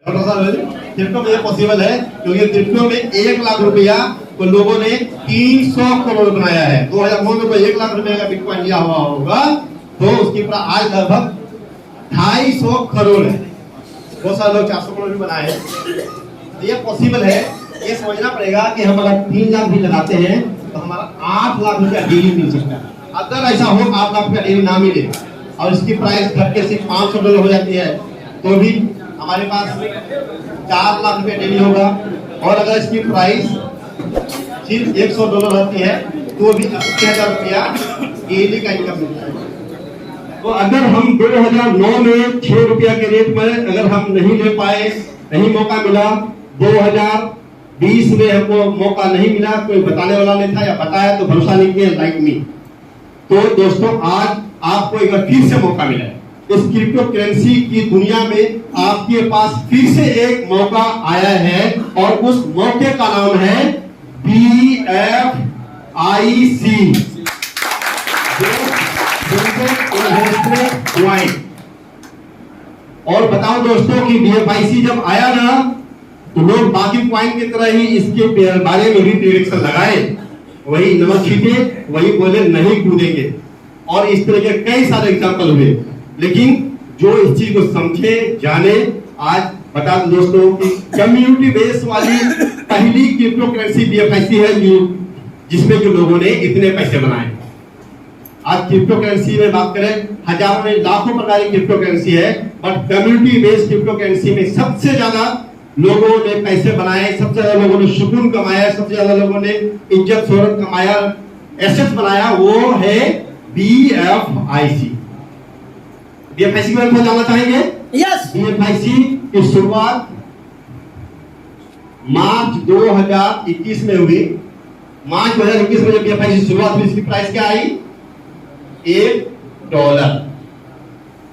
Crypto में ये possible है क्योंकि क्रिप्टो में 1 लाख रुपया तो लोगों ने 300 करोड़ बनाया है। 2009 में कोई 1 लाख रुपए का बिटकॉइन लिया हुआ होगा तो उसकी आज लगभग 250 करोड़ है। बहुत सारे लोग 400 करोड़ भी बनाए हैं। ये पॉसिबल है। ये समझना पड़ेगा कि हम अगर 3 लाख भी लगाते हैं तो हमारा 8 लाख रुपया डेली मिल सकता है। अगर ऐसा हो 8 लाख रुपया डेली ना मिले और इसकी प्राइस घट के सिर्फ $500 हो जाती है तो भी हमारे पास 4 लाख रुपया डेली होगा। और अगर इसकी प्राइस सिर्फ $100 रहती है तो भी 80,000 रुपया डेली का इनकम मिलता है। तो अगर हम 2009 में 6 रुपया के रेट में अगर हम नहीं ले पाए, नहीं मौका मिला, 2020 में हमको मौका नहीं मिला, कोई बताने वाला नहीं था या बताया तो भरोसा नहीं किया लाइक मी, तो दोस्तों आज आपको एक बार फिर से मौका मिला है। इस क्रिप्टो करेंसी की दुनिया में आपके पास फिर से एक मौका आया है और उस मौके का नाम है BFIC और बताओ दोस्तों कि BFIC जब आया ना तो लोग बाकी क्वाइन की तरह ही इसके बारे में भी प्रेडिक्शन लगाए, वही नमक छीटे, वही बोले नहीं कूदेंगे और इस तरह के कई सारे एग्जाम्पल हुए। लेकिन जो इस चीज को समझे जाने, आज बता दो दोस्तों कि कम्युनिटी बेस वाली पहली क्रिप्टो करेंसी BFIC है जिसमें जो लोगों ने इतने पैसे बनाए। आज क्रिप्टो करेंसी में बात करें, हजारों ने लाखों प्रकार की क्रिप्टो करेंसी है, but community based crypto currency में सबसे ज्यादा लोगों ने पैसे बनाए, सबसे ज्यादा लोगों ने सुकून कमाया, सबसे ज्यादा लोगों ने इज्जत शोहरत कमाया, एसेट्स बनाया, वो है BFIC। BFIC के बारे में जानना चाहेंगे? यस। BFIC की शुरुआत मार्च 2021 में हुई। मार्च 2021 में जब BFIC की शुरुआत हुई, इसकी प्राइस क्या आई? $1।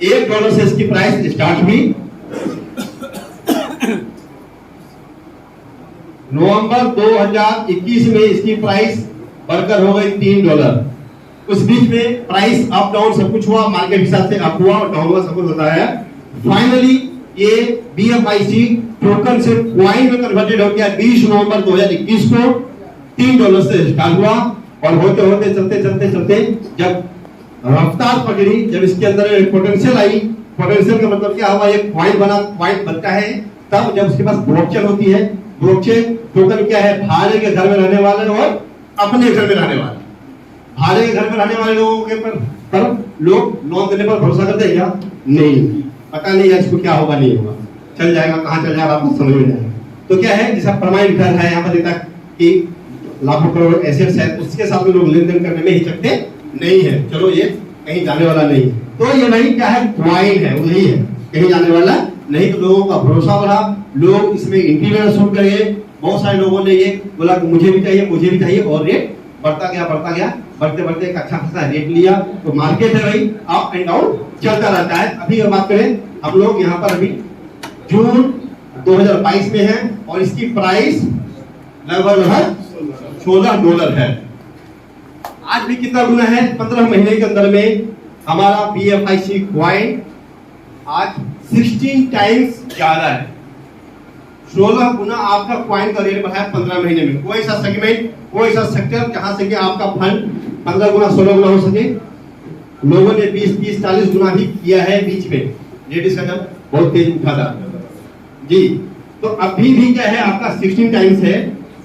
$1 से इसकी प्राइस स्टार्ट हुई। नवंबर 2021 में इसकी प्राइस बढ़कर हो गई $3। उस बीच में प्राइस अप डाउन सब कुछ हुआ, मार्केट हिसाब से अप हुआ और डाउन हुआ, सब कुछ होता है। फाइनली ये BFIC टोकन से क्वाइन में कन्वर्टेड हो गया 20 नवंबर 2021 को। $3 से स्टार्ट हुआ और होते होते चलते जब रफ्तार पकड़ी, जब इसके अंदर पोटेंशियल आई, पोटेंशियल का मतलब क्या हुआ, एक क्वाइन बना, क्वाइन बनता है तब जब उसके पास ब्लॉकचेन होती है। ब्लॉकचेन टोकन क्या है? भाड़े के घर में रहने वाले और अपने घर में रहने वाले। भाड़े के घर में रहने वाले लोगों के पर लोग लोन देने पर भरोसा करते हैं क्या? नहीं, पता नहीं है इसको क्या होगा, नहीं होगा, चल जाएगा, कहाँ चल जाएगा आपको समझ में नहीं आएगा। तो क्या है, जैसा परमानेंट घर है, यहाँ पर देता कि लाखों करोड़ एसेट्स है, उसके साथ में लोग लेन देन करने में हिचकते नहीं है। चलो ये कहीं जाने वाला नहीं, तो ये नहीं क्या है, क्वाइन है, वही है, कहीं जाने वाला नहीं। तो लोगों का भरोसा बढ़ा, लोग इसमें एंट्री लेना शुरू कर गए। बहुत सारे लोगों ने ये बोला कि मुझे भी चाहिए और रेट बढ़ता गया, बढ़ते एक अच्छा खासा रेट लिया। तो मार्केट है भाई, अप एंड डाउन चलता रहता है। अभी अगर बात करें, हम लोग यहाँ पर अभी जून 2022 में है और इसकी प्राइस लगभग $16 है। आज भी कितना गुना है? 15 महीने के अंदर में हमारा BFIC क्वाइन आज 16 टाइम्स ज्यादा है। 16 गुना आपका क्वाइन का रेट बढ़ा है 15 महीने में। कोई सा सेगमेंट, कोई सा सेक्टर जहां से कि आपका फंड 15 गुना 16 गुना हो सके। लोगों ने 20-30, 40 गुना भी किया है बीच में, लेडीज का जब बहुत तेज उठा था जी। तो अभी भी क्या है, आपका 16 टाइम्स है।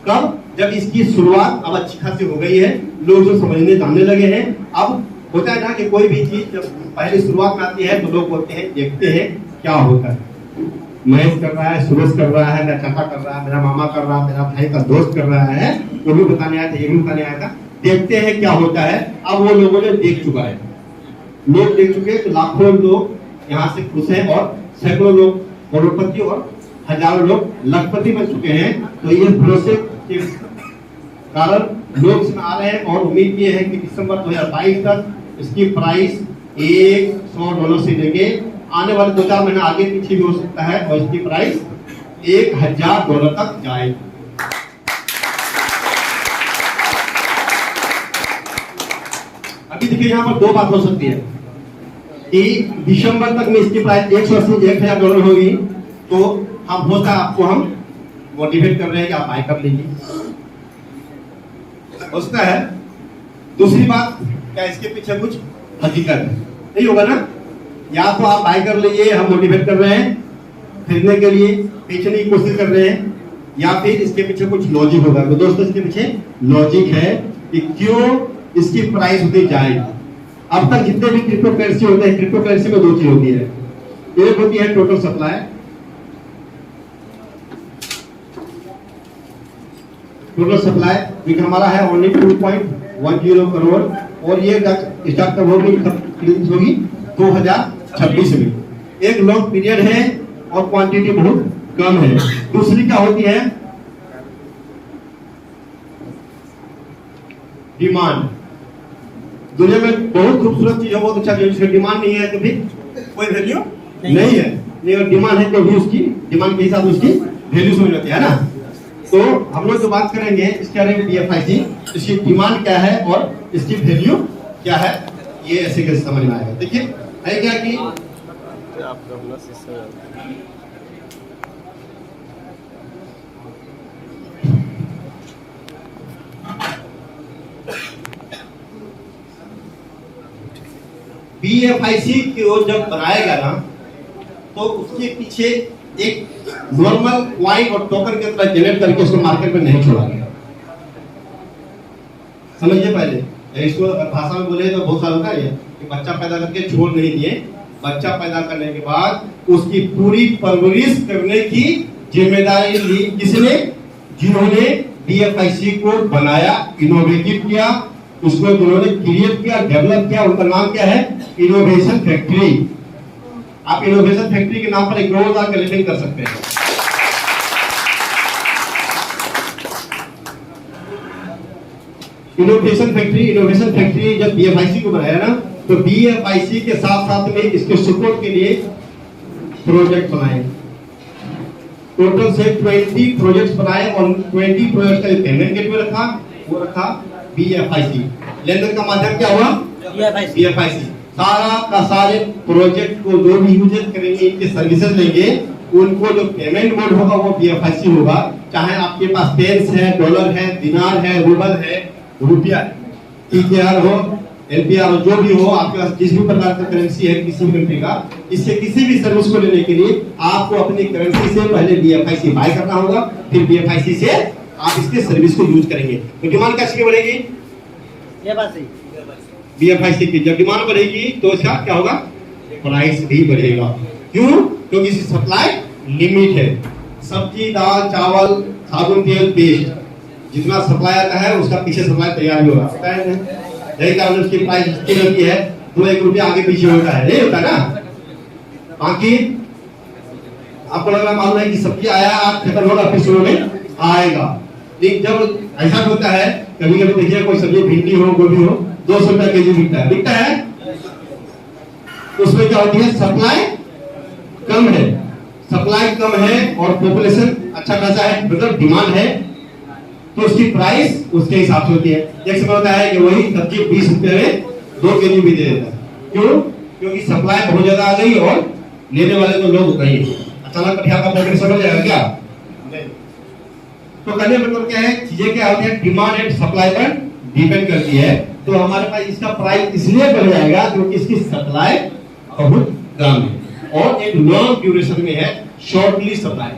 कब? जब इसकी शुरुआत अब अच्छी खासी हो गई है, लोग जो समझने जानने लगे हैं। अब होता है ना कि कोई भी चीज जब पहले शुरुआत में आती है तो लोग बोलते हैं, देखते हैं क्या होता है। महेश कर रहा है, सुरेश कर रहा है, मेरा चाचा कर रहा है, मेरा मामा कर रहा है, मेरा भाई का दोस्त कर रहा है, वो भी बताने आया था, ये भी बताने आया था, देखते हैं क्या होता है। अब वो लोगों ने देख चुका है, लोग देख चुके हैं, तो लाखों लोग यहाँ से खुश हैं और सैकड़ों लोग करोड़पति और हजारों लोग लखपति बन चुके हैं। तो ये भरोसे के कारण लोग इसमें आ रहे हैं और उम्मीद ये है कि दिसंबर 2022 तक इसकी प्राइस $100 से लेके आने वाले 2-4 महीने आगे पीछे भी हो सकता है और इसकी प्राइस $1000 तक जाएगी। अभी देखिए यहाँ पर 2 बात हो सकती है कि दिसंबर तक में इसकी प्राइस $180-1000 होगी, तो हम होता आपको हम मोटिवेट कर रहे हैं कि आप बाय कर लीजिए, हो सकता है। दूसरी बात, क्या इसके पीछे कुछ हकीकत है? नहीं होगा ना? या तो आप बाय कर लीजिए, हम मोटिवेट कर रहे हैं खरीदने के लिए, बेचने की कोशिश कर रहे हैं, या फिर इसके पीछे कुछ लॉजिक होगा। तो दोस्तों इसके पीछे लॉजिक है कि क्यों इसकी प्राइस उतनी जाएगी। अब तक जितने भी क्रिप्टो करेंसी होते हैं, क्रिप्टो करेंसी में दो चीज होती है। एक होती है टोटल सप्लाई, टोटल सप्लाई जो हमारा है ओनली 2.10 करोड़, और ये स्टार्ट कब होगी? होगी 2026 में। एक लॉन्ग पीरियड है और क्वांटिटी बहुत कम है। दूसरी क्या होती है? डिमांड। दुनिया में बहुत खूबसूरत चीज है, बहुत अच्छा चीज, उसकी डिमांड नहीं है तो भी कोई वैल्यू नहीं है। नहीं, डिमांड है तो भी उसकी डिमांड के हिसाब से उसकी वैल्यू समझ होती है ना। तो हम लोग जो बात करेंगे इसके बारे में BFIC, इसकी डिमांड क्या है और इसकी वैल्यू क्या है, ये ऐसे कैसे समझ में आएगा। देखिए है क्या कि BFIC को जब बनाएगा ना, तो उसके पीछे एक नॉर्मल क्वाइन और टोकन के तरह जनरेट करके उसको मार्केट में नहीं छोड़ा गया। समझिए, पहले इसको भाषा में बोले तो बहुत सारा होता है कि बच्चा पैदा करके छोड़ नहीं दिए, बच्चा पैदा करने के बाद उसकी पूरी परवरिश करने की जिम्मेदारी ली किसने? जिन्होंने BFIC को बनाया, इनोवेटिव किया, उसको जिन्होंने क्रिएट किया, डेवलप किया, उनका नाम क्या है? Innovation factory. आप इनोवेशन फैक्ट्री के नाम पर एक करोड़ का लिविंग कर सकते हैं। इनोवेशन फैक्ट्री जब BFIC को बनाया ना, तो BFIC के साथ साथ में इसके सपोर्ट के लिए प्रोजेक्ट बनाए। टोटल से 20 प्रोजेक्ट्स बनाए और 20 प्रोजेक्ट का पेमेंट गेटवे रखा, वो रखा BFIC। लेनदेन का माध्यम क्या हुआ? BFIC। सारा का सारे प्रोजेक्ट को जो भी यूजर करेंगे, इनके सर्विसेज लेंगे, उनको जो पेमेंट मोड होगा वो BFIC होगा। चाहे आपके पास पेंस है, डॉलर है, दिनार है, रूबल है, रुपया, TKR हो, LPR हो, जो भी हो, आपके पास जिस भी प्रकार का करेंसी है किसी भी कंट्री का, इससे किसी भी सर्विस को लेने के लिए आपको अपनी करेंसी से पहले BFIC बाय करना होगा, फिर BFIC से आप इसके सर्विस को यूज करेंगे। तो डिमांड कैसे बढ़ेगी? ये बात सही। BFIC की जब डिमांड बढ़ेगी तो इसका क्या होगा? प्राइस भी बढ़ेगा। क्यों? क्योंकि इसकी सप्लाई लिमिट है। सब्जी, दाल, चावल, साबुन, तेल, पेस्ट, जितना सप्लाई आता है उसका पीछे सप्लाई तैयार भी होगा, पता है? यही कारण उसकी प्राइस स्थिर रहती है, 2-1 रुपया आगे पीछे होता है, नहीं होता ना। बाकी आपको लग रहा मालूम है कि सब्जी आया, आप खत्म होगा, फिर शुरू में आएगा। लेकिन जब ऐसा होता है, कभी कभी देखिए कोई सब्जी, भिंडी हो, गोभी हो, 200 रुपया केजी बिकता है, उसमें क्या होती है? सप्लाई कम है, सप्लाई कम है और पॉपुलेशन अच्छा खासा है, मतलब डिमांड है, तो उसकी प्राइस उसके हिसाब से होती है। एक समय होता है कि वही सब्जी 20 रुपए में 2 केजी भी दे देता है। क्यों? क्योंकि सप्लाई बहुत ज्यादा आ गई और लेने वाले तो लोग नहीं। अचानक कटिया का पॉपुलेशन हो जाएगा क्या? तो कहने मतलब क्या है, चीजें क्या होती है? डिमांड एंड सप्लाई पर डिपेंड करती है। तो हमारे पास इसका प्राइस इसलिए बढ़ जाएगा क्योंकि इसकी सप्लाई बहुत कम है और एक लॉन्ग ड्यूरेशन में है, शॉर्टली सप्लाई,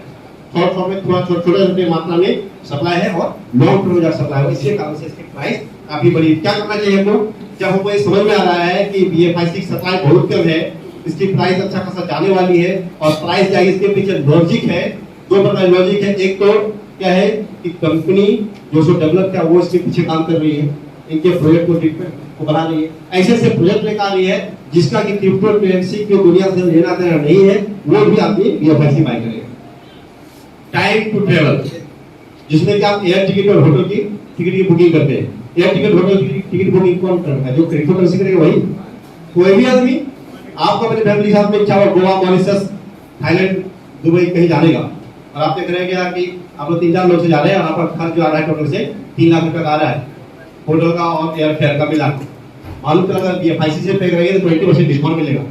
शॉर्ट फॉर्म में थोड़ा छोटे मात्रा में सप्लाई है और लॉन्ग टर्म में सप्लाई है। इसी कारण से इसकी प्राइस काफी बड़ी। क्या करना चाहिए हमको? जब हमको ये समझ में आ रहा है कि BFIC की सप्लाई बहुत कम है, इसकी प्राइस अच्छा खासा जाने वाली है और प्राइस जाएगी, इसके पीछे लॉजिक है, 2 प्रकार लॉजिक है। एक तो क्या है कि कंपनी जो सो डेवलप किया वो इसके पीछे काम कर रही है, इनके प्रोजेक्ट को ट्रीटमेंट को बना रही है, ऐसे प्रोजेक्ट लेकर आ रही है जिसका कि क्रिप्टो करेंसी की दुनिया से लेना देना नहीं है, वो भी आदमी BFIC बाय करेगा। टाइम टू ट्रेवल, जिसमें कि आप एयर टिकट और होटल की टिकट की बुकिंग करते हैं। एयर टिकट, होटल की टिकट बुकिंग कौन करता है? जो क्रिप्टो करेंसी करेगा वही। कोई भी आदमी, आपको अपने फैमिली के साथ में चाहे गोवा, मॉरिशस, थाईलैंड, दुबई कहीं जाने का, और आप देख रहे हैं क्या कि आप लोग 3-4 लोग से जा रहे हैं, आपका खर्च जो आ रहा है टोटल से 3 लाख रुपए का आ रहा है, होटल का और एयर फेयर का मिला। मालूम चला अगर BFIC से पे करेंगे तो 20% डिस्काउंट मिलेगा।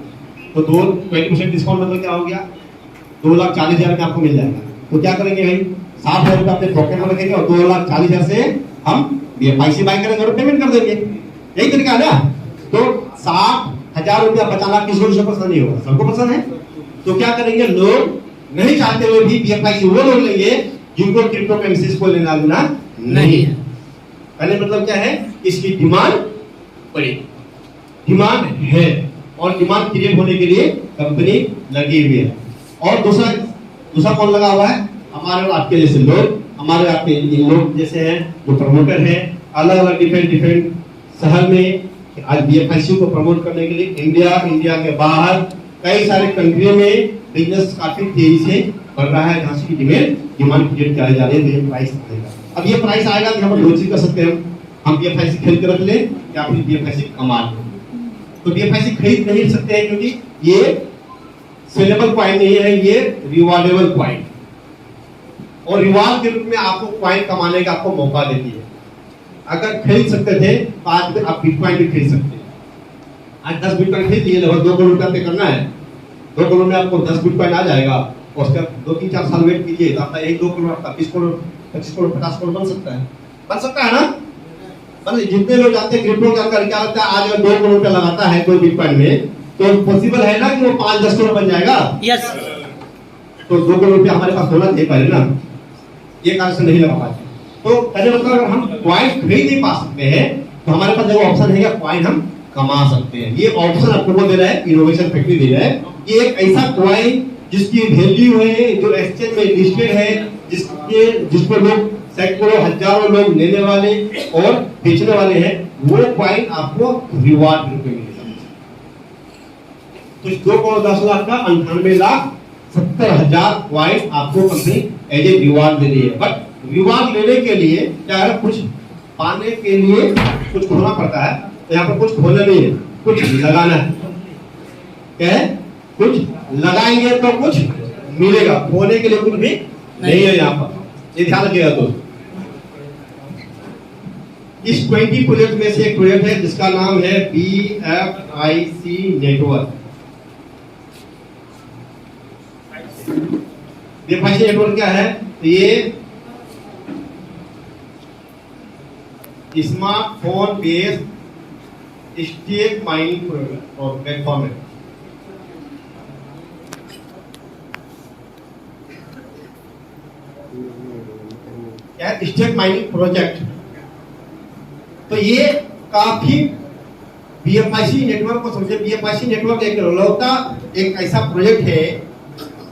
तो 20% डिस्काउंट मतलब क्या हो गया? 2,40,000 में आपको मिल जाएगा। तो क्या करेंगे भाई, 60,000 रुपये अपने पॉकेट में रखेंगे और 2,40,000 से हम BFIC बाय करेंगे और पेमेंट कर देंगे। यही तरीका है ना। तो 60,000 रुपया बचाना किसको पसंद नहीं होगा, सबको पसंद है। तो क्या करेंगे, लोग नहीं चाहते हुए भी BFIC वो लोग लेंगे जिनको क्रिप्टो करेंसीज को लेना देना नहीं है। पहले मतलब क्या है, इसकी डिमांड बड़ी डिमांड है और डिमांड क्रिएट होने के लिए कंपनी लगी हुई है। और दूसरा कौन लगा हुआ है, हमारे और आपके जैसे लोग, हमारे आपके इन लोग जैसे हैं जो प्रमोटर हैं, अलग अलग डिफरेंट शहर में आज BFIC को प्रमोट करने के लिए इंडिया के बाहर कई सारे कंट्री में बिजनेस काफी तेजी से बढ़ रहा है, जहां से डिमांड क्रिएट किया जा रही है। तो ये प्राइस आएगा, अब ये प्राइस आएगा तो हम लोग कर सकते हैं, हम BFIC खरीद कर रख ले या फिर BFIC कमा लें। तो BFIC खरीद नहीं सकते हैं क्योंकि ये सेलेबल कॉइन नहीं है, ये रिवॉर्डेबल कॉइन, और रिवार्ड के रूप में आपको कॉइन कमाने का आपको मौका देती है। अगर खरीद सकते थे तो आज में आप बिटकॉइन भी खरीद सकते हैं। आज 10 बिटकॉइन खरीद लिए, लगभग 2 करोड़ रुपया पे करना है, 2 करोड़ में आपको 10 बिटकॉइन आ जाएगा। और उसका 2-3-4 साल वेट कीजिए तो आपका 1-2 करोड़, आपका 20 करोड़, 25 करोड़, 50 करोड़ बन सकता है ना। मतलब जितने लोग जानते हैं क्रिप्टो के अंदर क्या होता है, आज अगर 2 करोड़ रुपया लगाता है कोई बिटकॉइन में तो पॉसिबल है ना कि वो 5-10 करोड़ बन जाएगा। यस। तो 2 करोड़ रुपया हमारे पास होना चाहिए पहले ना, ये कारण से नहीं लगा पाते। तो पहले मतलब अगर हम कॉइन खरीद नहीं पा सकते हैं तो हमारे पास जो ऑप्शन है कॉइन हम कमा सकते हैं। ये ऑप्शन आपको वो दे रहा है, इनोवेशन फैक्ट्री दे रहा है कि एक ऐसा कॉइन जिसकी वैल्यू है, जो एक्सचेंज में लिस्टेड है, जिसको लोग सैकड़ों हजारों लोग लेने वाले और बेचने वाले हैं, वो कॉइन आपको रिवार्ड रूप में मिलेगा। तो 2 करोड़ 10 लाख का 98,70,000 कॉइन आपको कंपनी एज ए रिवार्ड दे रही है। बट रिवार्ड लेने के लिए क्या है, कुछ पाने के लिए कुछ खोना पड़ता है। तो यहाँ पर कुछ खोना नहीं है, कुछ लगाना है। क्या है, कुछ लगाएंगे तो कुछ मिलेगा, खोने के लिए कुछ भी नहीं है यहाँ पर, ये ध्यान रखिएगा दोस्तों। इस 20 प्रोजेक्ट में से एक प्रोजेक्ट है जिसका नाम है BFIC नेटवर्क। BFIC नेटवर्क क्या है, तो ये smartphone based state mining platform है। क्या है, स्टेट माइनिंग प्रोजेक्ट। तो ये काफी BFIC नेटवर्क को समझे। BFIC नेटवर्क एक ऐसा प्रोजेक्ट है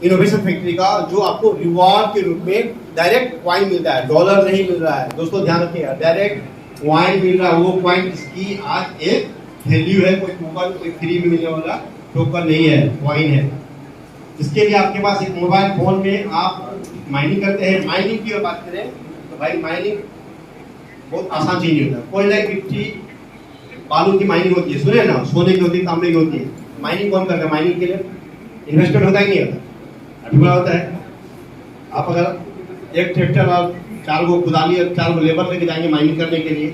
इनोवेशन फैक्ट्री का जो आपको रिवॉर्ड के रूप में डायरेक्ट कॉइन मिलता है, डॉलर नहीं मिल रहा है दोस्तों, ध्यान रखिएगा, डायरेक्ट कॉइन मिल रहा है। वो कॉइन इसकी आज एक वैल्यू है, कोई टोकन, कोई फ्री में मिलने वाला टोकन नहीं है, कॉइन है। इसके लिए आपके पास एक मोबाइल फोन में आप माइनिंग करते हैं। माइनिंग की बात करें तो भाई माइनिंग बहुत आसान चीज नहीं होता। कोयला मिट्टी बालू की माइनिंग होती है, सुने ना, सोने की होती है, तांबे की होती है। माइनिंग कौन करता है, माइनिंग के लिए इन्वेस्टमेंट होता ही नहीं होता, अभी बड़ा होता है। आप अगर एक ट्रैक्टर और 4 गो कुदाली और 4 गो लेबर लेके जाएंगे माइनिंग करने के लिए,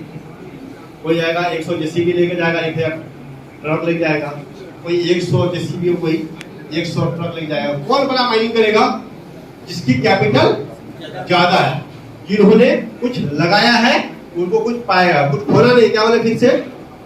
कोई जाएगा 100 JCB लेके जाएगा, 1 ट्रक लेके जाएगा, कोई 100 JCB, कोई 100 ट्रक लेके जाएगा। कौन बड़ा माइनिंग करेगा, जिसकी कैपिटल ज्यादा है, जिन्होंने कुछ लगाया है उनको कुछ पाएगा। कुछ खोना नहीं, क्या बोले फिर से,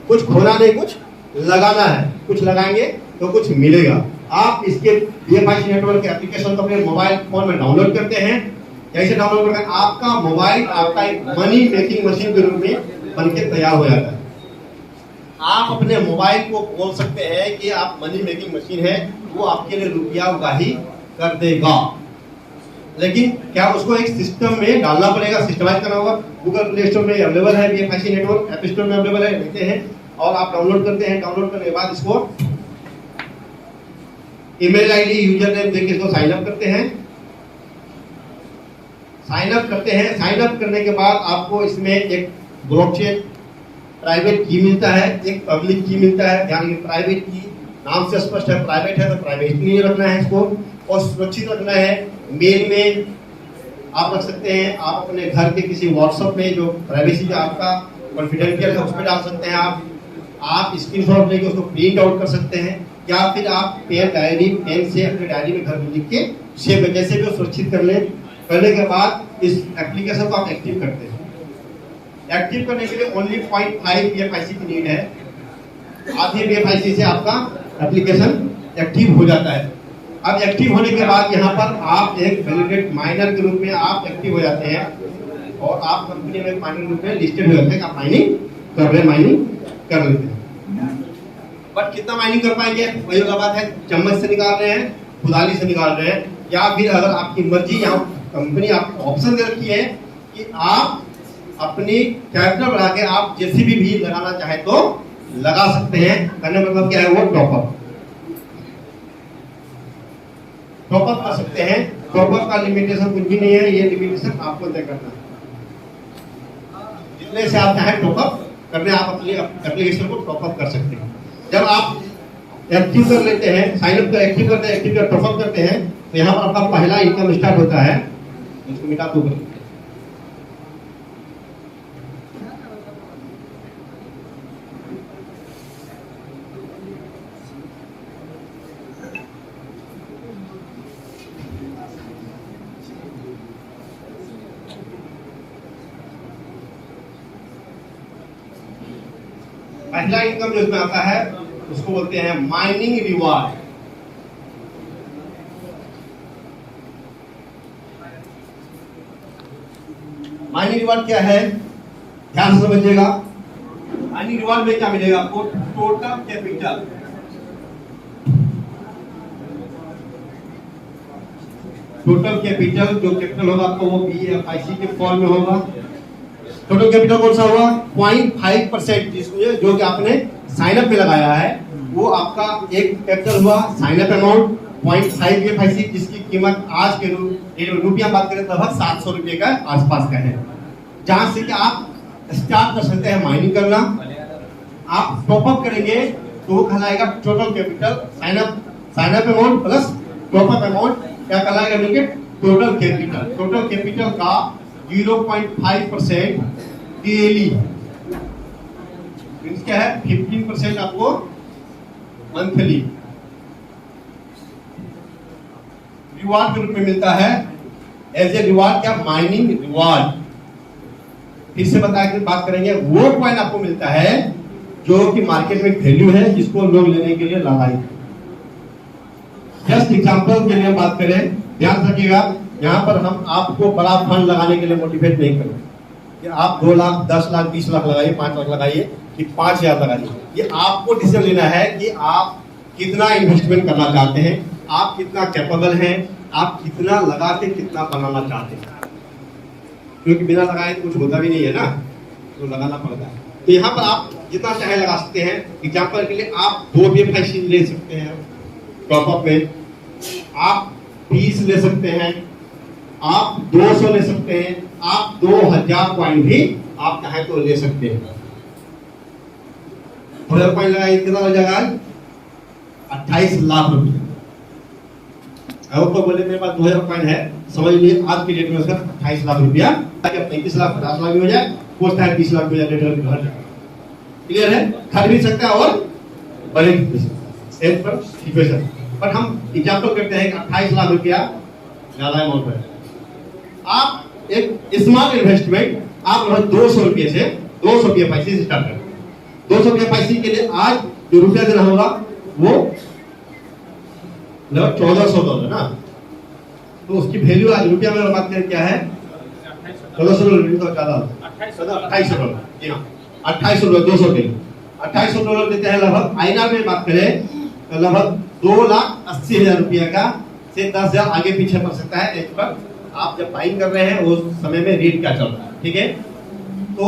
कुछ खोना नहीं, कुछ लगाना है। कुछ लगाएंगे तो कुछ मिलेगा। आप इसके BFIC नेटवर्क के एप्लीकेशन को अपने मोबाइल फोन में डाउनलोड करते हैं। कैसे डाउनलोड करते हैं, आपका मोबाइल आपका एक मनी मेकिंग मशीन के रूप में बनके तैयार हो जाता है। आप अपने मोबाइल को बोल सकते हैं कि आप मनी मेकिंग मशीन है, वो आपके लिए रुपया उगाही कर देगा। लेकिन क्या उसको एक सिस्टम में डालना पड़ेगा, सिस्टमाइज करना होगा। गूगल प्ले स्टोर में अवेलेबल है BFIC नेटवर्क, ऐप स्टोर में अवेलेबल है, लेते हैं और आप डाउनलोड करते हैं। डाउनलोड करने के बाद इसको ईमेल आईडी यूजर नेम देके इसको साइन अप करते हैं। साइन अप करते हैं, साइन अप करने के बाद आपको इसमें एक ब्लॉकचेन प्राइवेट की मिलता है, एक पब्लिक की मिलता है। ध्यान रखिए, प्राइवेट की नाम से स्पष्ट है, प्राइवेट है तो प्राइवेट नहीं रखना है इसको, और सुरक्षित रखना है। मेल में आप रख सकते हैं, आप अपने घर के किसी व्हाट्सएप में जो प्राइवेसी का आपका कॉन्फिडेंशियल है उसमें डाल सकते हैं। आप स्क्रीनशॉट लेके उसको प्रिंट आउट कर सकते हैं, या फिर आप पेन से अपने डायरी में घर में लिख के सेव कैसे भी सुरक्षित कर लें। करने के बाद इस एप्लीकेशन को आप एक्टिव करते हैं। एक्टिव करने के लिए ओनली 0.5 BFIC की नीड है। आधे BFIC से आपका एप्लीकेशन एक्टिव हो जाता है। अब एक्टिव होने के बाद यहाँ पर आप एक वैलिडेट माइनर के रूप में आप एक्टिव हो जाते हैं और आप कंपनी में माइनर रूप में लिस्टेड हो जाते हैं। आप माइनिंग कर रहे हैं, माइनिंग कर लेते हैं। बट कितना माइनिंग कर पाएंगे, वही वाला बात है। चम्मच से निकाल रहे हैं, कुदाली से निकाल रहे हैं, या फिर अगर आपकी मर्जी, यहाँ कंपनी आपको ऑप्शन दे रखी है कि आप अपनी कैपिटल बढ़ा के आप जेसीबी भी लगाना चाहे तो लगा सकते हैं। करने का मतलब क्या है, वो टॉपअप कर सकते हैं। टॉपअप का लिमिटेशन कुछ भी नहीं है, ये लिमिटेशन आपको तय करना है। जितने से आप चाहे टॉपअप करने, आप अपनी एप्लीकेशन को टॉपअप कर सकते हैं। जब आप एक्टिव कर लेते हैं, साइन अप कर एक्टिव करते हैं, एक्टिव कर टॉपअप करते हैं, तो यहाँ पर आपका पहला इनकम स्टार्ट होता है। इसको मिटा दो। पहला इनकम जो इसमें आता है उसको बोलते हैं माइनिंग रिवार्ड। माइनिंग रिवार्ड क्या है, ध्यान से समझिएगा। माइनिंग रिवार्ड में क्या मिलेगा आपको, टोटल कैपिटल। टोटल कैपिटल जो कैपिटल होगा आपको वो BFIC के फॉर्म में होगा। टोटल कैपिटल कौन सा हुआ, 0.5%, जिसमें जो कि आपने साइन अप पे लगाया है वो आपका एक कैपिटल हुआ। साइन अप अमाउंट 0.5 BFIC, जिसकी कीमत आज के रुपया बात करें लगभग 700 रुपये का आसपास का है। जहां से कि आप स्टार्ट कर सकते हैं माइनिंग करना। आप टॉपअप करेंगे तो वो कहलाएगा total capital. Sign up amount plus top up amount क्या कहलाएगा, मिलके टोटल कैपिटल। टोटल कैपिटल का 0.5% डेली, क्या है 15% आपको मंथली रिवार्ड के रूप में मिलता है। एज ए रिवार्ड, क्या माइनिंग रिवार्ड। फिर से बात करेंगे, वो कॉइन आपको मिलता है जो कि मार्केट में वैल्यू है, जिसको लोग लेने के लिए लगाए। जस्ट एग्जांपल के लिए बात करें, ध्यान रखिएगा, यहाँ पर हम आपको बड़ा फंड लगाने के लिए मोटिवेट नहीं करें कि आप 2 लाख, 10 लाख, 20 लाख लगाइए, 5 लाख लगाइए कि 5000 लगाइए। ये आपको डिसीजन लेना है कि आप कितना इन्वेस्टमेंट करना चाहते हैं, आप कितना कैपेबल हैं, आप कितना लगा के कितना बनाना चाहते हैं। क्योंकि बिना लगाए कुछ होता भी नहीं है ना, तो लगाना पड़ता है। तो यहाँ पर आप जितना चाहे लगा सकते हैं। एग्जाम्पल के लिए आप 2 BFIC ले सकते हैं टॉपअप में, आप 20 ले सकते हैं, आप 200 ले सकते हैं, आप 2000 कॉइन भी आप चाहे तो ले सकते हैं। 2000 कॉइन लगाए कितना हो जाएगा, 28 लाख रुपए। अब तो बोले मेरे पास 2000 कॉइन है, समझ लीजिए आज की डेट में उसका 28 लाख रुपया, 35 लाख 50 लाख भी हो जाए, पोस्ट है 20 लाख हो जाए, घर क्लियर है। खरीद भी सकता है और बड़े पर सिचुएशन। पर हम एग्जांपल करते हैं कि 28 लाख रुपया ज्यादा अमाउंट है। आप एक स्मॉल इन्वेस्टमेंट आप 200 रुपये से 200 BFIC से स्टार्ट करें। 200 BFIC के लिए आज जो रुपया देना होगा वो लगभग $1400 ना, तो उसकी वैल्यू आज रुपया में बात करें क्या है, $1400 तो ज्यादा, $2800। जी हाँ, $2800 200 के $2800 देते हैं। लगभग आईना में बात करें तो लगभग 2,80,000 रुपया का से 10,000 आगे पीछे पड़ सकता है। एज पर आप जब बाइंग कर रहे हैं उस समय में रेट क्या चल रहा है, ठीक है। तो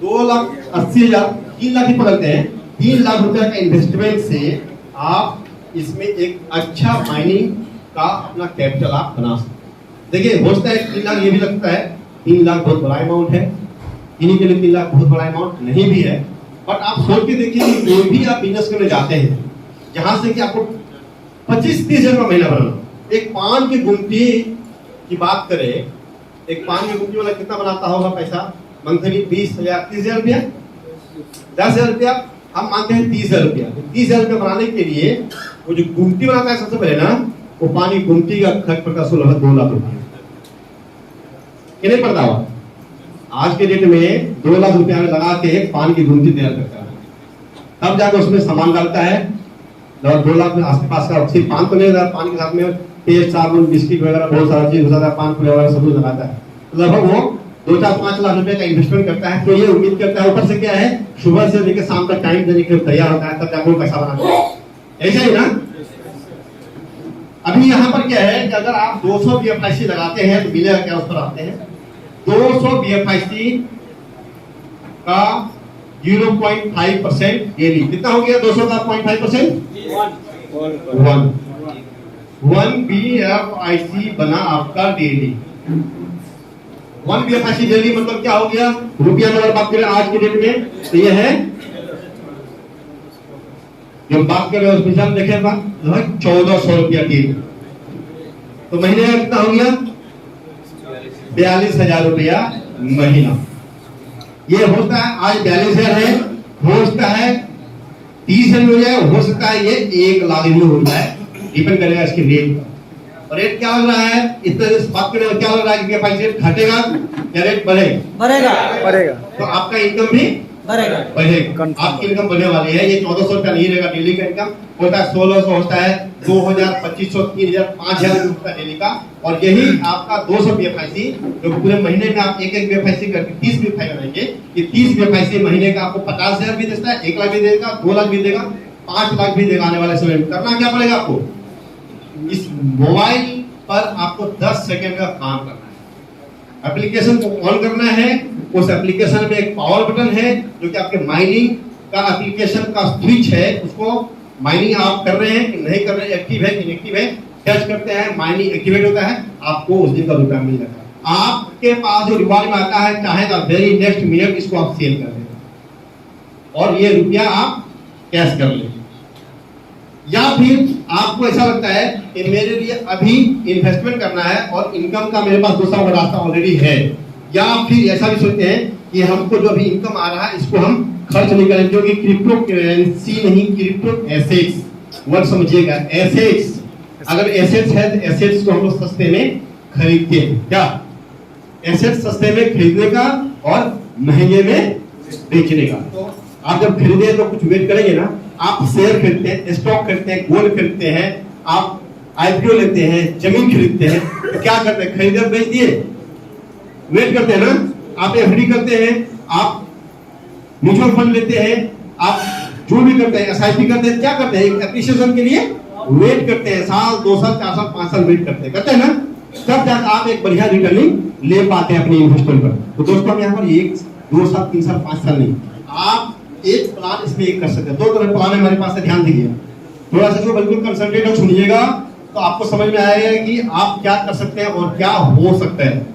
2,80,000, 3 लाख ही पकड़ते हैं। 3 लाख रुपया का इन्वेस्टमेंट से आप इसमें एक अच्छा माइनिंग का अपना कैपिटल आप बना सकते हैं। देखिए हो सकता है 3 लाख, ये भी लगता है 3 लाख बहुत बड़ा अमाउंट है, इन्हीं के लिए 3 लाख बहुत बड़ा अमाउंट नहीं भी है। बट आप सोच के देखिए कि कोई भी आप बिजनेस करने जाते हैं जहां से कि आपको 25-30 हजार का महीना बनाना, एक पान की गुमटी की बात करें, एक पान की गुमटी वाला कितना बनाता होगा पैसा मंथली, 20,000 30,000 रुपया, 10,000 रुपया, हम मानते हैं 30,000 रुपया। 30,000 रुपया बनाने के लिए वो जो गुमटी बनाता है सबसे पहले ना, वो पानी गुमती का खर्च पड़ता 2 लाख रुपया। नहीं पड़ता हुआ आज के डेट में 2 लाख रुपया लगा के पानी की गुमती तैयार करता है, तब जाकर उसमें सामान डालता है और 2 लाख में आस पास का सिर्फ पान तो नहीं, पानी के साथ में पेस्ट, साबुन, बिस्किट वगैरह बहुत सारा चीज हो जाता है, पान वगैरह सब कुछ लगाता है। लगभग वो 2-4-5 लाख रुपए का इन्वेस्टमेंट करता है। तो ये उम्मीद करता है ऊपर से क्या है, सुबह से लेकर शाम तक टाइम देने के लिए तैयार होता है, तब जाकर पैसा बनाता है। ऐसा ही ना। अभी यहाँ पर क्या है कि अगर आप 200 BFIC लगाते हैं तो मिलेगा क्या, उस पर आते हैं। 200 BFIC का 0.5% डेली कितना हो गया, 200 का 0.5%, 1 BFIC बना आपका डेली। 1 BFIC डेली मतलब क्या हो गया, रुपया में अगर बात करें आज के डेट में तो ये है, जब बात करें उस विषय में देखें 1400 रुपया डेली, तो महीने का कितना हो गया, 42,000 रुपया महीना। ये होता है आज 42,000 है, हो सकता है 30,000 हो जाए, हो सकता है ये 1 लाख भी हो जाए, डिपेंड करेगा इसके रेट पर। रेट क्या लग रहा है, इतना बात करने में क्या लग रहा है कि रेट घटेगा या रेट बढ़ेगा, तो आपका इनकम भी बढ़ेगा। आपकी इनकम बढ़ने वाली है। ये 1400 रुपया नहीं रहेगा डेली का इनकम, होता है 1600, होता है 2000, 2500, 3000, 5000 रुपया डेली का। और यही आपका 200 BFIC जो पूरे महीने में आप एक BFIC करके 30 BFIC करेंगे, ये 30 BFIC महीने का आपको 50,000 भी देता है, 1 लाख भी देगा, 2 लाख भी देगा, 5 लाख भी देगा आने वाले समय में। करना क्या पड़ेगा आपको, इस मोबाइल पर आपको 10 सेकंड का काम करना है। एप्लीकेशन को ऑन करना है, उस एप्लीकेशन में एक पावर बटन है जो कि आपके माइनिंग का एप्लीकेशन का स्विच है, उसको माइनिंग आप कर रहे हैं कि नहीं कर रहे हैं, एक्टिव है कि इनएक्टिव है, टच करते हैं, माइनिंग एक्टिवेट होता है, आपको उस दिन का रुपया मिल जाता है। आपके पास जो रिवॉर्ड में आता है, चाहे तो वेरी नेक्स्ट मिनट इसको आप सेल कर दें और ये रुपया आप कैश कर लें, या फिर आपको ऐसा लगता है कि मेरे लिए अभी इन्वेस्टमेंट करना है और इनकम का मेरे पास दूसरा रास्ता ऑलरेडी है, या फिर ऐसा भी सोचते हैं कि हमको जो अभी इनकम आ रहा है इसको हम खर्च नहीं करें, क्योंकि क्रिप्टो करेंसी नहीं, क्रिप्टो एसेट्स वर्ड समझिएगा, एसेट्स। अगर एसेट्स है तो एसेट्स को हम लोग सस्ते में खरीदते हैं। क्या एसेट्स सस्ते में खरीदने का और महंगे में बेचने का। तो आप जब खरीदे तो कुछ वेट करेंगे ना, आप शेयर खरीदते हैं, स्टॉक खरीदते हैं, गोल्ड खरीदते हैं, आप IPO लेते हैं, जमीन खरीदते हैं, तो क्या करते हैं, खरीदे बेच दिए, वेट करते हैं ना। आप FD करते हैं, आप म्यूचुअल फंड लेते हैं, आप जो भी करते हैं, SIP करते हैं, क्या करते हैं, एक एप्रिसिएशन के लिए वेट करते हैं, साल 2 साल 4 साल 5 साल वेट करते हैं ना, तब जाकर आप एक बढ़िया रिटर्निंग ले पाते हैं अपने इन्वेस्टमेंट पर। तो दोस्तों यहाँ पर 1 2 साल 3 साल 5 साल नहीं, आप एक प्लान इसमें एक कर सकते हैं। 2 तरह के प्लान है हमारे पास, ध्यान दीजिए, थोड़ा सा जो बिल्कुल कंसंट्रेट और सुनिएगा तो आपको समझ में आएगा कि आप क्या कर सकते हैं और क्या हो सकता है।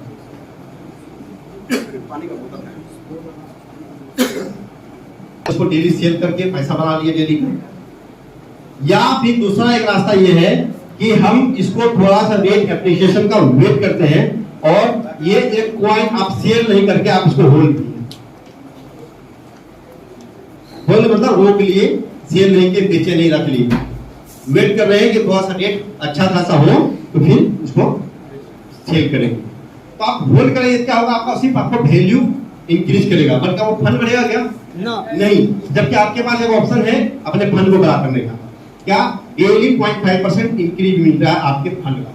उसको डेली सेल करके पैसा बना लिए डेली का, या फिर दूसरा एक रास्ता ये है कि हम इसको थोड़ा सा रेट एप्रिसिएशन का वेट करते हैं और ये एक कॉइन आप सेल नहीं करके आप इसको होल्ड कीजिए। होल्ड मतलब रोक लिए, सेल नहीं के बेचे नहीं, रख लिए, वेट कर रहे हैं कि थोड़ा सा रेट अच्छा खासा हो तो फिर उसको सेल करेंगे। तो आप होल्ड करेंगे, क्या होगा, आपका सिर्फ आपको वैल्यू इंक्रीज करेगा, बल्कि वो फंड बढ़ेगा क्या, नहीं। जबकि आपके पास एक ऑप्शन है अपने फंड को बढ़ा करने का, क्या, डेली 0.5% इंक्रीज मिल रहा है आपके फंड का।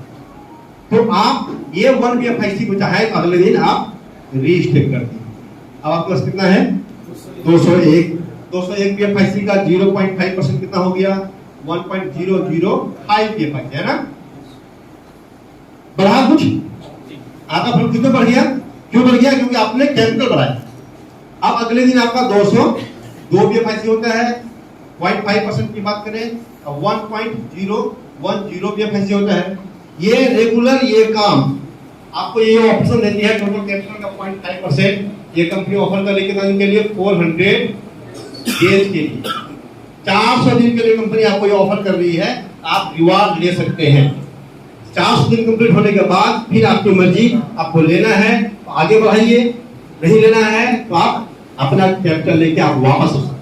तो आप ये 1 BFIC को चाहे तो अगले दिन आप रीस्टेक कर दीजिए। अब आपके पास कितना है, 201 BFIC का 0.5% कितना हो गया, 1.005 BFIC है ना। बढ़ा कुछ, आपका फंड कितना बढ़ गया, क्यों बढ़ गया, क्योंकि आपने कैपिटल बढ़ाया। अब अगले दिन आपका 202 BFIC होता है, 0.5% की बात करें 1.010 BFIC होता है। ये रेगुलर ये काम आपको ये ऑप्शन देती है, टोटल कैपिटल का 0.5% ये कंपनी ऑफर कर रही के लिए 400 डेज के लिए, 400 दिन के लिए कंपनी आपको ये ऑफर कर रही है, आप रिवार्ड ले सकते हैं। 400 दिन कंप्लीट होने के बाद फिर आपकी मर्जी, आपको लेना है तो आगे बढ़ाइए, नहीं लेना है तो आप अपना कैपिटल लेके आप वापस हो सकते हैं।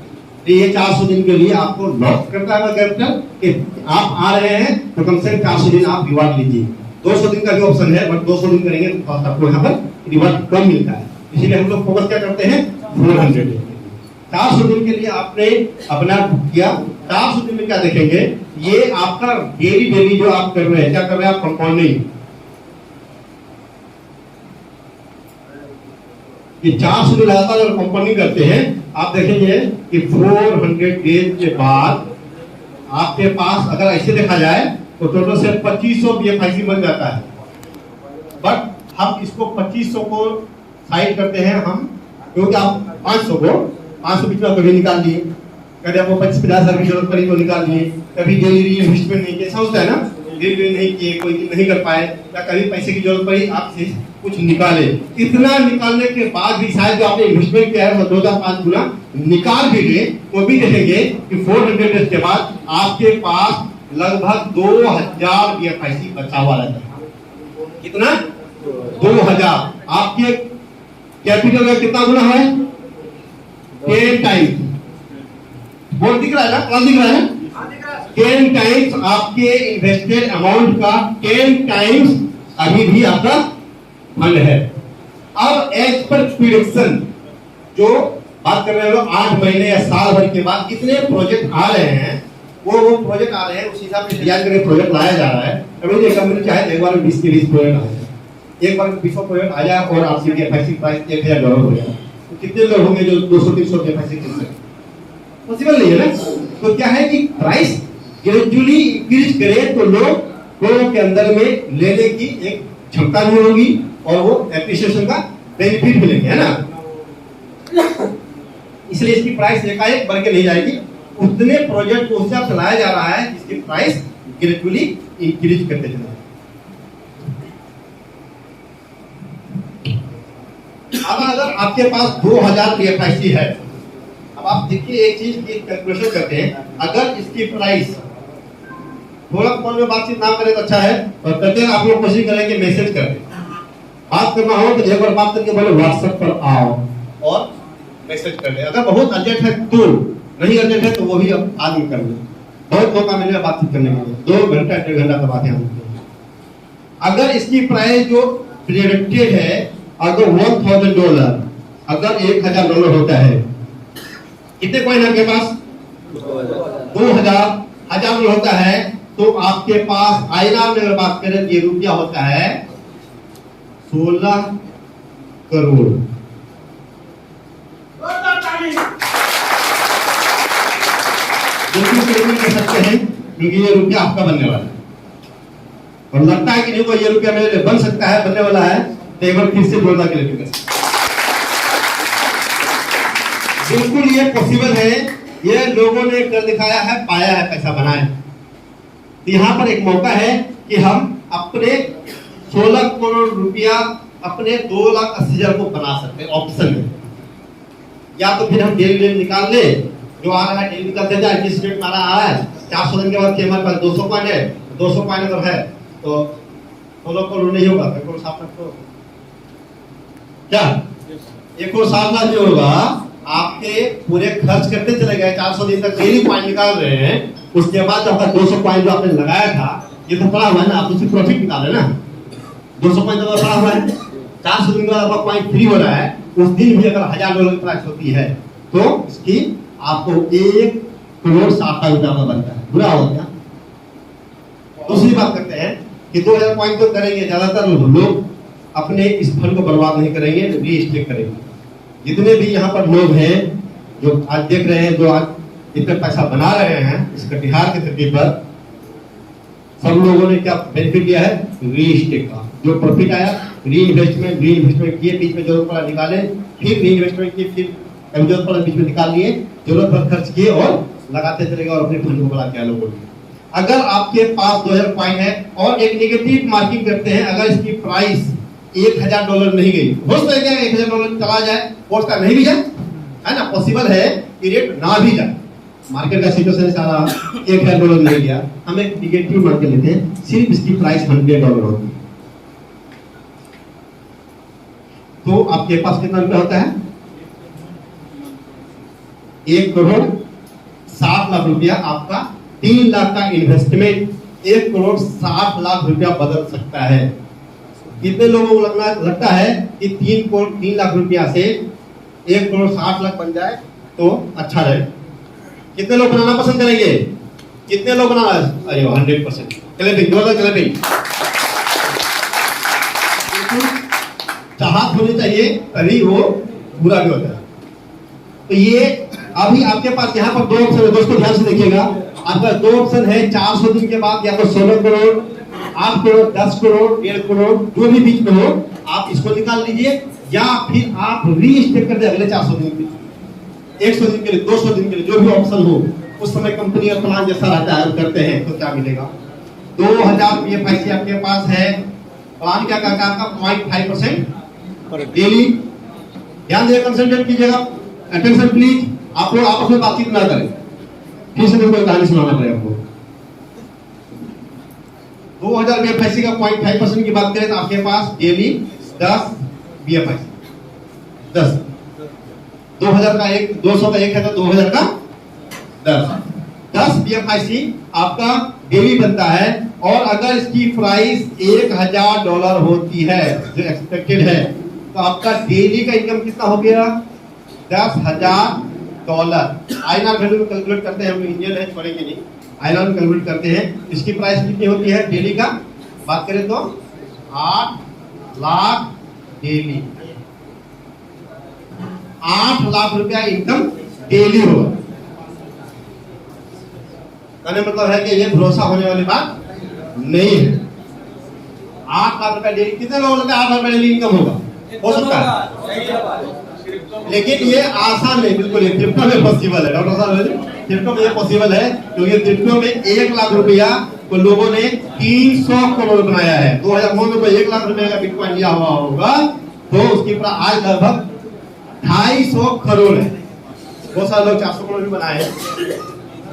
तो ये 400 दिन के लिए आपको लॉक करता है कैपिटल कि आप आ रहे हैं तो कम से कम 400 दिन आप रिवार्ड लीजिए। 200 दिन का भी ऑप्शन है, बट 200 दिन करेंगे तो आपको यहाँ पर रिवार्ड कम मिलता है, इसीलिए हम लोग फोकस क्या करते हैं 400 दिन। 400 दिन के लिए आपने अपना किया, 400 दिन में क्या देखेंगे, ये आपका डेली जो आप कर रहे हैं, क्या कर रहे हैं आप, कंपाउंडिंग। ये 400 दिन लगातार अगर कंपाउंडिंग करते हैं, आप देखेंगे कि 400 डेज के बाद आपके पास अगर ऐसे देखा जाए तो टोटल से 2500 BFIC बन जाता है। बट हम इसको 2500 को साइड करते हैं हम, क्योंकि आप 500 बीच में कभी निकाल लिए, कभी आपको 50 हजार की जरूरत पड़ी तो निकाल लिए, कभी डेली इन्वेस्टमेंट नहीं किया, ऐसा होता है ना, डेली नहीं किए, कोई नहीं कर पाए, या कभी पैसे की जरूरत पड़ी आप कुछ निकाले। इतना निकालने के बाद भी शायद जो आपने इन्वेस्टमेंट किया है 2005 गुना निकाल भी ले, तो भी देखेंगे कि 400 डेज के बाद आपके पास लगभग 2000 BFIC बचा हुआ रहता है। कितना? 2000। आपके कैपिटल का कितना गुना है? 10 टाइम्स। बोर्ड दिख रहा है ना, प्लान दिख रहा है? 10 टाइम्स आपके इन्वेस्टेड अमाउंट का 10 टाइम्स अभी भी आपका फंड है। अब एज पर प्रेडिक्शन जो बात कर रहे हैं लोग, 8 महीने या साल भर के बाद कितने प्रोजेक्ट आ रहे हैं, वो प्रोजेक्ट आ रहे हैं, उस हिसाब से तैयार करके प्रोजेक्ट लाया जा रहा है। अभी एक कंपनी चाहे एक बार 20 के 20 प्रोजेक्ट आ जाए, एक बार 20 प्रोजेक्ट आ जाए और आपकी BFIC प्राइस $1000 हो जाए, तो कितने लोग होंगे जो 200-300 BFIC खरीद सकते? पॉसिबल नहीं है ना। तो क्या है कि प्राइस ग्रेजुअली इंक्रीज करे तो लोगों के अंदर में लेने की एक क्षमता भी होगी और वो एप्रिसिएशन का बेनिफिट मिलेंगे, है ना। इसलिए इसकी प्राइस एकाएक बढ़ के नहीं जाएगी, उतने प्रोजेक्ट को उस हिसाब से लाया जा रहा है जिसकी प्राइस ग्रेजुअली इंक्रीज करते चले। अब अगर आपके पास 2000 BFIC है, अब आप देखिए एक चीज की कैलकुलेशन करते हैं, अगर इसकी प्राइस थोड़ा फोन में बातचीत ना करें तो अच्छा है, और करते आप लोग कोशिश करें कि मैसेज कर दें। बात करना हो तो एक बार बात करके बोले व्हाट्सएप पर आओ और मैसेज कर दे। अगर बहुत अर्जेंट है तो, नहीं अर्जेंट है तो वो भी आदमी कर ले। बहुत मौका मिलेगा बातचीत करने के लिए, 2 घंटा 1.5 घंटा का बात है। अगर इसकी प्राइस जो प्रेडिक्टेड है, अगर $1000, अगर $1000 होता है, कितने कॉइन आपके पास? 2000। $1000 होता है तो आपके पास INR में अगर बात करें ये रुपया होता है 16 करोड़। बिल्कुल कर सकते हैं क्योंकि ये रुपया आपका बनने वाला है, और लगता है कि नहीं वो ये रुपया मेरे लिए बन सकता है, बनने वाला है, तो एक बार फिर से जोरदार के लिए बिल्कुल ये पॉसिबल है। ये लोगों ने कर दिखाया है, पाया है, पैसा बनाया है। तो यहाँ पर एक मौका है कि हम अपने 16 करोड़ रुपया अपने 2,80,000 को बना सकते हैं। ऑप्शन है, या तो फिर हम डेली निकाल ले, जो आ रहा है डेली निकालते जाए, जिस रेट मारा आ रहा है 400 दिन के बाद हमारे पास 200 कॉइन है, 200 कॉइन अगर है तो 16 करोड़ नहीं होगा, 1 करोड़ 7 लाख तो क्या 1 करोड़ 7 लाख जो होगा आपके पूरे खर्च करते चले गए। 400 दिन तक डेली कॉइन निकाल रहे हैं, उसके बाद आपका 200 कॉइन जो आपने लगाया था ये तो पड़ा हुआ है ना, आप उससे प्रॉफिट निकाले ना। 200 कॉइन तो पड़ा हुआ है, 400 दिन के बाद आपका कॉइन फ्री हो रहा है, उस दिन भी अगर $1000 की प्राइस होती है तो इसकी आपको 1 करोड़ 60 लाख रुपया बनता है। बुरा होता है। दूसरी बात करते हैं कि 2000 कॉइन तो करेंगे, ज्यादातर लोग अपने इस फंड को बर्बाद नहीं करेंगे, रीस्टेक करेंगे। जितने भी यहाँ पर लोग हैं जो आज देख रहे हैं, जो आज इतना पैसा बना रहे हैं इस कटिहार के धरती पर, सब लोगों ने क्या बेनिफिट लिया है? रीस्टेक का। जो प्रॉफिट आया री इन्वेस्टमेंट किए, बीच में जरूरत पड़ा निकाले, फिर री इन्वेस्टमेंट किए, फिर जरूरत पड़ा बीच में निकाल लिए, जरूरत पर खर्च किए और लगाते चले गए और अपने फंड को बढ़ा के लोगों ने। अगर आपके पास 2000 कॉइन है और एक नेगेटिव मार्किंग करते हैं, अगर इसकी प्राइस $1000 नहीं गई, हो सकता है क्या $1000 चला जाए, हो सकता नहीं भी जाए, है ना, पॉसिबल है कि रेट ना भी जाए। मार्केट का सिचुएशन सारा $1000 नहीं गया, हम एक नेगेटिव मान के लेते हैं, सिर्फ इसकी प्राइस $100 होती है, तो आपके पास कितना रुपया होता है? 1 करोड़ लाख रुपया आपका 3 लाख का इन्वेस्टमेंट 1,60,00,000 रुपया बदल सकता है। कितने लोगों को लगता है कि 3 लाख रुपया से 1,60,00,000 बन जाए तो अच्छा रहे? कितने लोग बनाना पसंद करेंगे? कितने लोग बनाना? अरे 100%। क्लैपिंग, जोरदार क्लैपिंग। चाहत होनी चाहिए तभी वो पूरा भी होता है। तो ये अभी आपके पास यहाँ पर 2 ऑप्शन है दोस्तों, ध्यान से देखिएगा। आपका 2 ऑप्शन है 400 दिन के बाद, या तो 16 करोड़, 8 करोड़, 10 करोड़, 1.5 करोड़, जो भी बीच में हो आप इसको निकाल लीजिए, या फिर आप रीस्टेक कर दे अगले 400 दिन के लिए, 100 दिन के लिए, 200 दिन के लिए, जो भी ऑप्शन हो। उस समय कंपनी का प्लान जैसा रहता है करते हैं तो क्या मिलेगा? 2000 PFIC आपके पास है। प्लान क्या करता है आपका? 0.5% डेली। ध्यान देकर कंसंट्रेट कीजिएगा, अटेंशन प्लीज। आप लोग आपस में बातचीत ना करें, फिर से मेरे को कहानी सुनाना पड़ेगा आपको। 2000 BFIC का 0.5% की बात करें तो आपके पास डेली 10 BFIC, 10 2000 का एक, 200 का एक है तो 2000 का 10 BFIC आपका डेली बनता है। और अगर इसकी प्राइस $1,000 होती है जो एक्सपेक्टेड है, तो आपका डेली का इनकम कितना हो गया? $10,000। आईएनआर वैल्यू में कैलकुलेट करते हैं हम, इंडियन है पढ़ेंगे नहीं, आईएनआर में कैलकुलेट करते हैं। इसकी प्राइस कितनी होती है डेली का बात करें तो? 8 लाख डेली, 8 लाख रुपया इनकम डेली होगा। कहने मतलब है कि ये भरोसा होने वाली बात नहीं है। 8 लाख रुपया डेली, कितने लोगों को 8 लाख रुपया डेली इनकम होगा? हो सकता है, लेकिन ये आसान नहीं, बिल्कुल ये क्रिप्टो में पॉसिबल है। डॉक्टर साहब, क्रिप्टो में ये पॉसिबल है क्योंकि क्रिप्टो में 1 लाख रुपया को लोगों ने 300 करोड़ बनाया है। 2009 में कोई 1 लाख रुपए का बिटकॉइन लिया हुआ होगा तो उसकी आज लगभग 250 करोड़ है। बहुत सारे लोग 400 करोड़ भी बनाए हैं।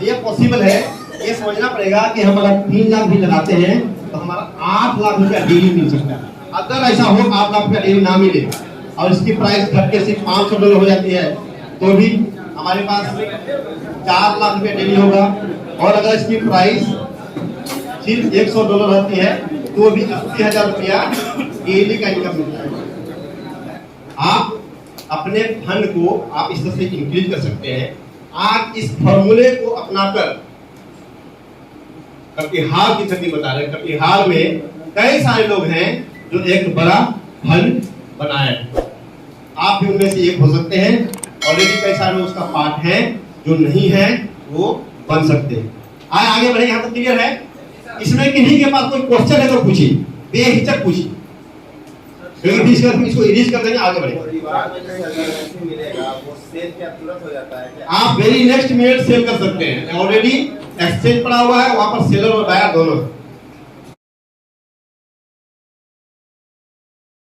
ये पॉसिबल है। ये समझना पड़ेगा कि हम अगर 3 लाख भी लगाते हैं तो हमारा 8 लाख रुपया डेली मिल सकता है। अगर ऐसा हो 8 लाख रुपया डेली ना मिले और इसकी प्राइस घट के सिर्फ $500 हो जाती है तो भी हमारे पास 4 लाख रुपया डेली होगा। और अगर इसकी प्राइस सिर्फ $100 रहती है तो भी 80,000 रुपया डेली का इनकम मिलता है। आप अपने फंड को आप इस तरह से इंक्रीज कर सकते हैं। आप इस फॉर्मूले को अपनाकर, कटिहार की छवि बता रहे हैं, कटिहार में कई सारे लोग हैं जो एक बड़ा फंड बनाए। आप भी उनमें से एक हो सकते हैं। ऑलरेडी कई सारे उसका पार्ट है, जो नहीं है वो बन सकते हैं। आगे बढ़े, यहाँ तक क्लियर है? इसमें किन्हीं के पास कोई क्वेश्चन है तो पूछिए, बेहिचक पूछिए, क्योंकि इसको इरेज कर देंगे, आगे बढ़ेंगे। आप वेरी नेक्स्ट मिनट सेल कर सकते हैं। ऑलरेडी एक्सचेंज पड़ा हुआ है, वहां पर सेलर और बायर दोनों